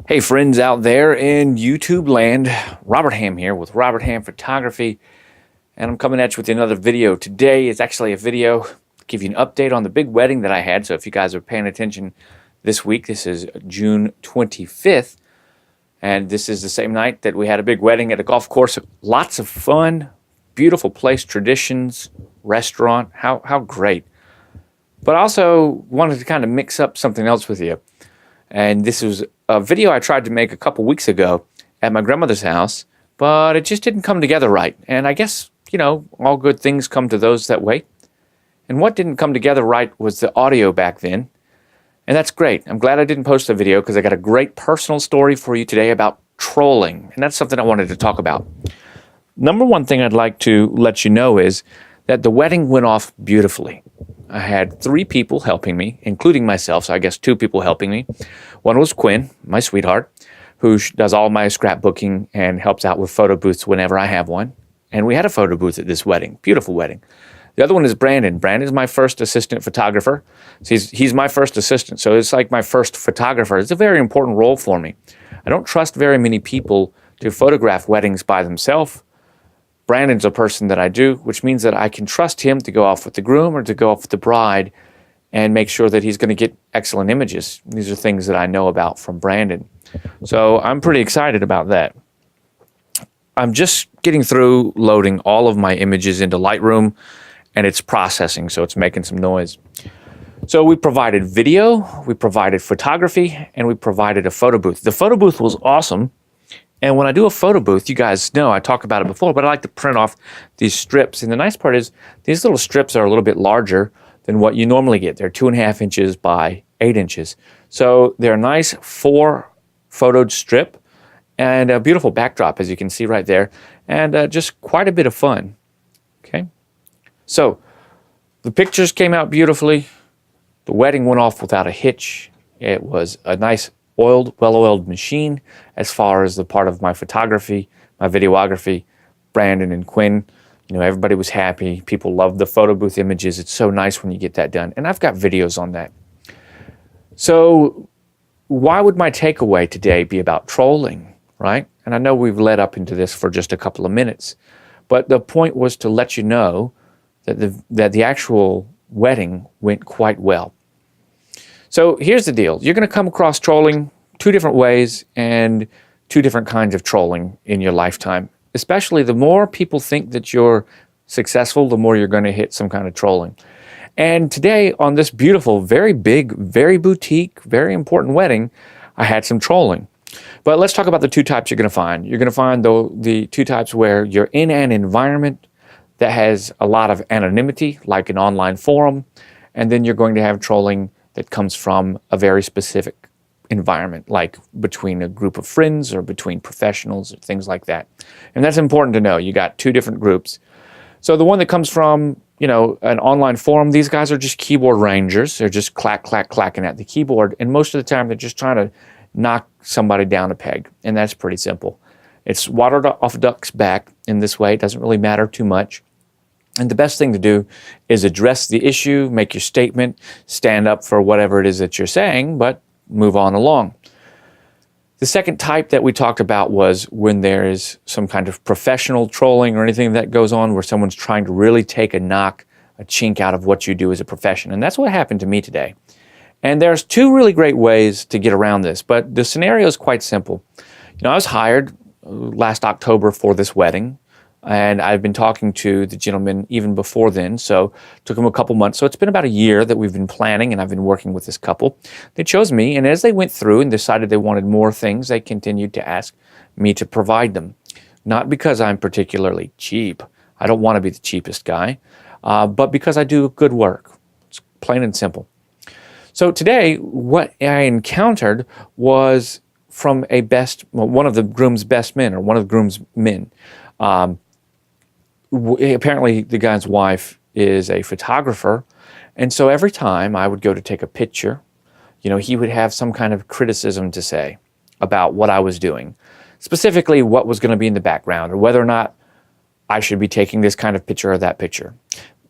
Hey friends out there in YouTube land, Robert Ham here with Robert Ham Photography, and I'm coming at you with another video. Today is actually a video to give you an update on the big wedding that I had. So if you guys are paying attention this week, this is June 25th, and this is the same night that we had a big wedding at a golf course. Lots of fun, beautiful place, traditions, restaurant, how great. But I also wanted to kind of mix up something else with you. And this was a video I tried to make a couple weeks ago at my grandmother's house, but it just didn't come together right. And I guess, all good things come to those that wait. And what didn't come together right was the audio back then. And that's great. I'm glad I didn't post the video because I got a great personal story for you today about trolling. And that's something I wanted to talk about. Number one thing I'd like to let you know is that the wedding went off beautifully. I had 3 people helping me, including myself, so I guess 2 people helping me. One was Quinn, my sweetheart, who does all my scrapbooking and helps out with photo booths whenever I have one. And we had a photo booth at this wedding, beautiful wedding. The other one is Brandon. Brandon's my first assistant photographer. So he's my first assistant, so it's like my first photographer. It's a very important role for me. I don't trust very many people to photograph weddings by themselves. Brandon's a person that I do, which means that I can trust him to go off with the groom or to go off with the bride and make sure that he's going to get excellent images. These are things that I know about from Brandon. So I'm pretty excited about that. I'm just getting through loading all of my images into Lightroom, and it's processing, so it's making some noise. So we provided video, we provided photography, and we provided a photo booth. The photo booth was awesome. And when I do a photo booth, you guys know I talked about it before, but I like to print off these strips. And the nice part is these little strips are a little bit larger than what you normally get. They're 2.5 inches by 8 inches. So they're a nice 4-photoed strip and a beautiful backdrop, as you can see right there, and just quite a bit of fun. Okay. So the pictures came out beautifully. The wedding went off without a hitch. It was a nice well-oiled machine as far as the part of my photography, my videography. Brandon and Quinn, everybody was happy. People loved the photo booth images. It's so nice when you get that done. And I've got videos on that. So why would my takeaway today be about trolling, right? And I know we've led up into this for just a couple of minutes, but the point was to let you know that the actual wedding went quite well. So here's the deal. You're going to come across trolling 2 different ways and 2 different kinds of trolling in your lifetime. Especially the more people think that you're successful, the more you're going to hit some kind of trolling. And today on this beautiful, very big, very boutique, very important wedding, I had some trolling. But let's talk about the 2 types you're going to find. You're going to find the 2 types where you're in an environment that has a lot of anonymity, like an online forum, and then you're going to have trolling that comes from a very specific environment, like between a group of friends or between professionals or things like that. And that's important to know. You got 2 different groups. So the one that comes from, an online forum, these guys are just keyboard rangers. They're just clacking at the keyboard. And most of the time, they're just trying to knock somebody down a peg. And that's pretty simple. It's water off a duck's back in this way. It doesn't really matter too much. And the best thing to do is address the issue, make your statement, stand up for whatever it is that you're saying, but move on along. The second type that we talked about was when there is some kind of professional trolling or anything that goes on where someone's trying to really take a chink out of what you do as a profession. And that's what happened to me today. And there's 2 really great ways to get around this, but the scenario is quite simple. I was hired last October for this wedding. And I've been talking to the gentleman even before then, so it took him a couple months. So it's been about a year that we've been planning, and I've been working with this couple. They chose me, and as they went through and decided they wanted more things, they continued to ask me to provide them. Not because I'm particularly cheap. I don't want to be the cheapest guy, but because I do good work. It's plain and simple. So today, what I encountered was from one of the groom's best men, or one of the groom's men. Apparently the guy's wife is a photographer, and so every time I would go to take a picture, he would have some kind of criticism to say about what I was doing, specifically what was going to be in the background or whether or not I should be taking this kind of picture or that picture.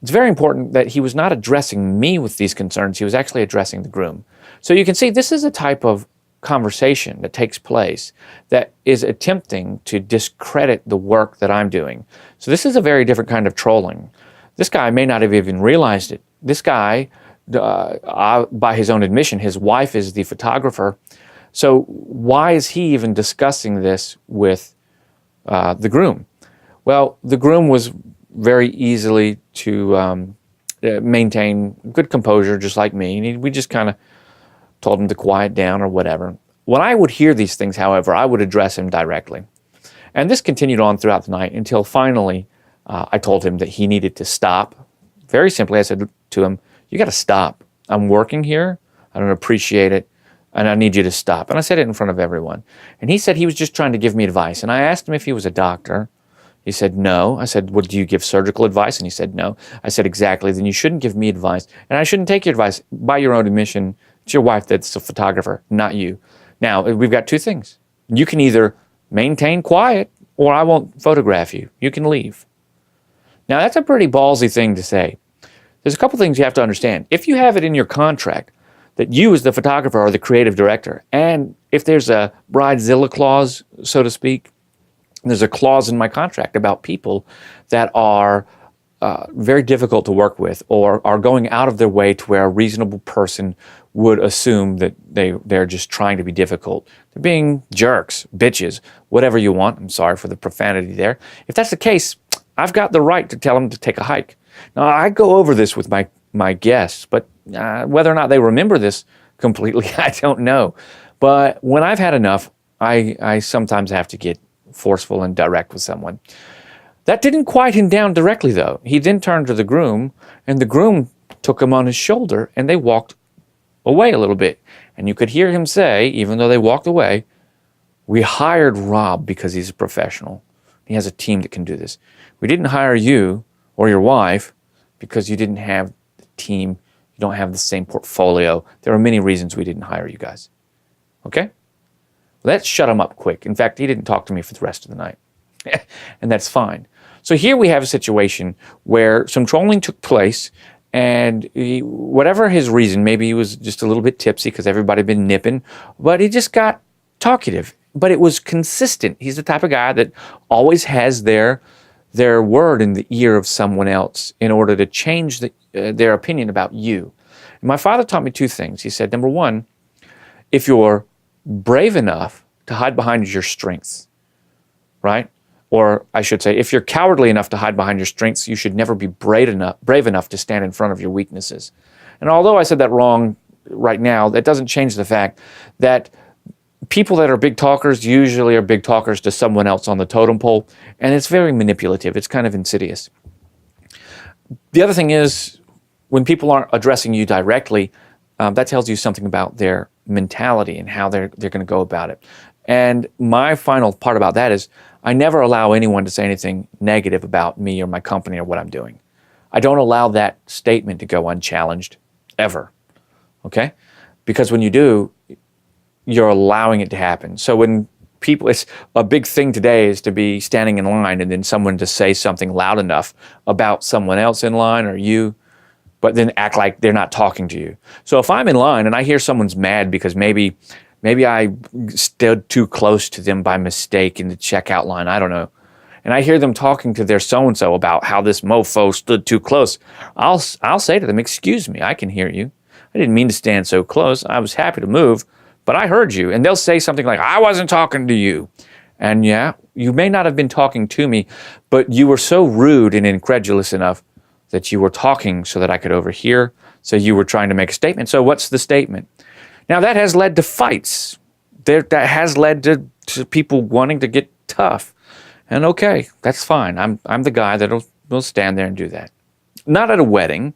It's very important that he was not addressing me with these concerns. He was actually addressing the groom. So you can see this is a type of conversation that takes place that is attempting to discredit the work that I'm doing. So this is a very different kind of trolling. This guy may not have even realized it. This guy, by his own admission, his wife is the photographer. So why is he even discussing this with the groom? Well, the groom was very easily to maintain good composure, just like me. And we just kind of told him to quiet down or whatever. When I would hear these things, however, I would address him directly. And this continued on throughout the night until finally I told him that he needed to stop. Very simply, I said to him, "You got to stop. I'm working here. I don't appreciate it. And I need you to stop." And I said it in front of everyone. And he said he was just trying to give me advice. And I asked him if he was a doctor. He said, no. I said, well, do you give surgical advice? And he said, no. I said, exactly. Then you shouldn't give me advice. And I shouldn't take your advice. By your own admission, it's your wife that's a photographer, not you. Now, we've got two things. You can either maintain quiet or I won't photograph you. You can leave. Now, that's a pretty ballsy thing to say. There's a couple things you have to understand. If you have it in your contract that you as the photographer are the creative director, and if there's a bridezilla clause, so to speak, there's a clause in my contract about people that are very difficult to work with or are going out of their way to where a reasonable person would assume that they're just trying to be difficult. They're being jerks, bitches, whatever you want. I'm sorry for the profanity there. If that's the case, I've got the right to tell them to take a hike. Now, I go over this with my guests, but whether or not they remember this completely, I don't know. But when I've had enough, I sometimes have to get forceful and direct with someone. That didn't quiet him down directly, though. He then turned to the groom, and the groom took him on his shoulder, and they walked away a little bit. And you could hear him say, even though they walked away, "We hired Rob because he's a professional. He has a team that can do this. We didn't hire you or your wife because you didn't have the team. You don't have the same portfolio. There are many reasons we didn't hire you guys." Okay? Let's shut him up quick. In fact, he didn't talk to me for the rest of the night. And that's fine. So here we have a situation where some trolling took place, and whatever his reason, maybe he was just a little bit tipsy because everybody had been nipping, but he just got talkative. But it was consistent. He's the type of guy that always has their word in the ear of someone else in order to change their opinion about you. And my father taught me two things. He said, number one, if you're brave enough to hide behind your strengths, right? Or I should say, if you're cowardly enough to hide behind your strengths, you should never be brave enough to stand in front of your weaknesses. And although I said that wrong right now, that doesn't change the fact that people that are big talkers usually are big talkers to someone else on the totem pole, and it's very manipulative. It's kind of insidious. The other thing is, when people aren't addressing you directly, that tells you something about their mentality and how they're going to go about it. And my final part about that is I never allow anyone to say anything negative about me or my company or what I'm doing. I don't allow that statement to go unchallenged ever, okay? Because when you do, you're allowing it to happen. So when people, it's a big thing today is to be standing in line and then someone to say something loud enough about someone else in line or you, but then act like they're not talking to you. So if I'm in line and I hear someone's mad because maybe I stood too close to them by mistake in the checkout line, I don't know, and I hear them talking to their so-and-so about how this mofo stood too close, I'll say to them, "Excuse me, I can hear you. I didn't mean to stand so close. I was happy to move, but I heard you." And they'll say something like, "I wasn't talking to you." And yeah, you may not have been talking to me, but you were so rude and incredulous enough that you were talking so that I could overhear. So you were trying to make a statement. So what's the statement? Now that has led to fights. That has led to people wanting to get tough. And okay, that's fine. I'm the guy that'll stand there and do that. Not at a wedding,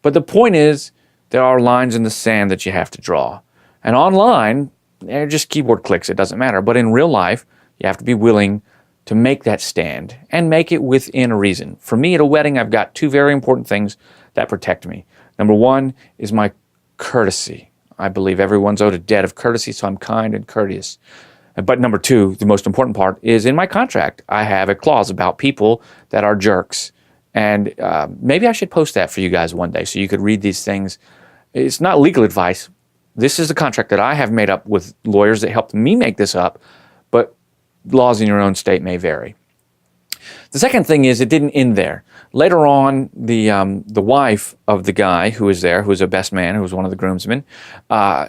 but the point is there are lines in the sand that you have to draw. And online, they're just keyboard clicks. It doesn't matter. But in real life, you have to be willing to make that stand and make it within a reason. For me at a wedding, I've got two very important things that protect me. Number one is my courtesy. I believe everyone's owed a debt of courtesy, so I'm kind and courteous. But number two, the most important part, is in my contract, I have a clause about people that are jerks. And maybe I should post that for you guys one day so you could read these things. It's not legal advice, this is the contract that I have made up with lawyers that helped me make this up, but laws in your own state may vary. The second thing is it didn't end there. Later on, the wife of the guy who was there, who was a best man, who was one of the groomsmen,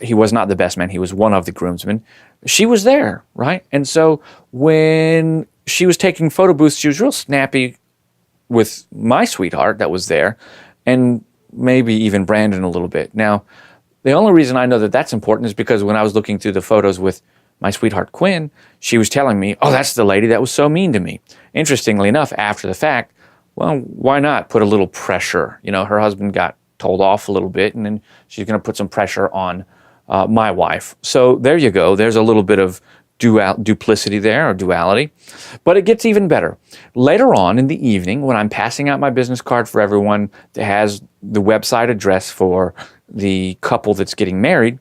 he was not the best man, he was one of the groomsmen, she was there, right? And so when she was taking photo booths, she was real snappy with my sweetheart that was there, and maybe even Brandon a little bit. Now, the only reason I know that that's important is because when I was looking through the photos with my sweetheart Quinn, she was telling me, oh, that's the lady that was so mean to me. Interestingly enough, after the fact, well, why not put a little pressure? You know, her husband got told off a little bit, and then she's going to put some pressure on my wife. So there you go. There's a little bit of duplicity there, or duality. But it gets even better. Later on in the evening, when I'm passing out my business card for everyone that has the website address for the couple that's getting married,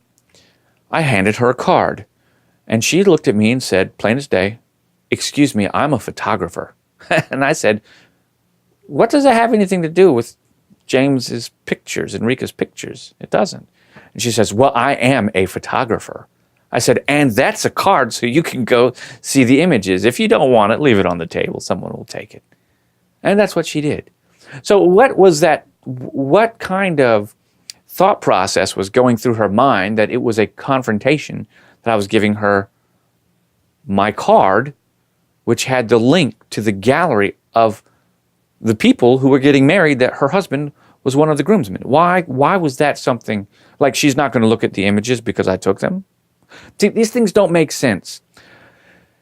I handed her a card. And she looked at me and said, plain as day, excuse me, I'm a photographer. And I said, what does that have anything to do with James's pictures, Enrica's pictures? It doesn't. And she says, well, I am a photographer. I said, and that's a card so you can go see the images. If you don't want it, leave it on the table. Someone will take it. And that's what she did. So what was that? What kind of thought process was going through her mind that it was a confrontation that I was giving her my card, which had the link to the gallery of the people who were getting married, that her husband was one of the groomsmen? Why was that something, like she's not going to look at the images because I took them? See, these things don't make sense.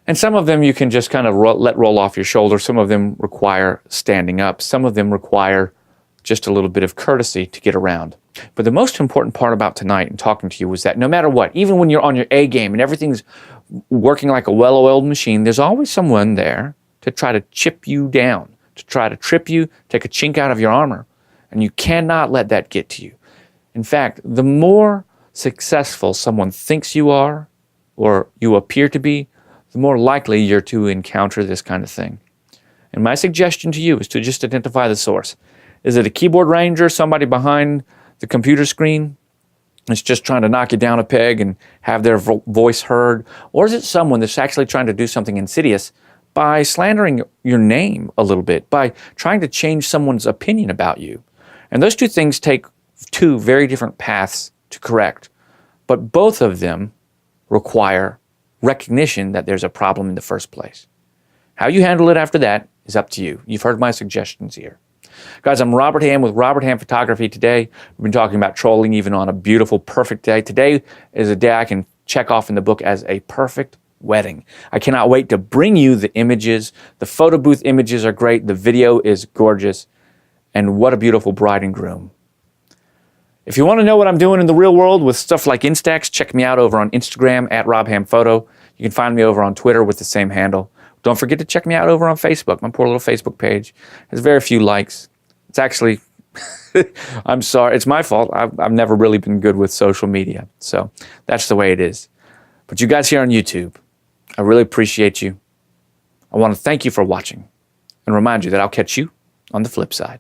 And some of them you can just kind of let roll off your shoulder. Some of them require standing up. Some of them require just a little bit of courtesy to get around. But the most important part about tonight and talking to you was that no matter what, even when you're on your A game and everything's working like a well-oiled machine, there's always someone there to try to chip you down, to try to trip you, take a chink out of your armor. And you cannot let that get to you. In fact, the more successful someone thinks you are, or you appear to be, the more likely you're to encounter this kind of thing. And my suggestion to you is to just identify the source. Is it a keyboard ranger, somebody behind the computer screen that's just trying to knock you down a peg and have their voice heard? Or is it someone that's actually trying to do something insidious by slandering your name a little bit, by trying to change someone's opinion about you? And those two things take two very different paths to correct, but both of them require recognition that there's a problem in the first place. How you handle it after that is up to you. You've heard my suggestions here. Guys, I'm Robert Ham with Robert Ham Photography. Today, we've been talking about trolling even on a beautiful, perfect day. Today is a day I can check off in the book as a perfect wedding. I cannot wait to bring you the images. The photo booth images are great. The video is gorgeous. And what a beautiful bride and groom. If you want to know what I'm doing in the real world with stuff like Instax, check me out over on Instagram at RobHamPhoto. You can find me over on Twitter with the same handle. Don't forget to check me out over on Facebook. My poor little Facebook page has very few likes. It's actually, I'm sorry, it's my fault. I've never really been good with social media. So that's the way it is. But you guys here on YouTube, I really appreciate you. I want to thank you for watching and remind you that I'll catch you on the flip side.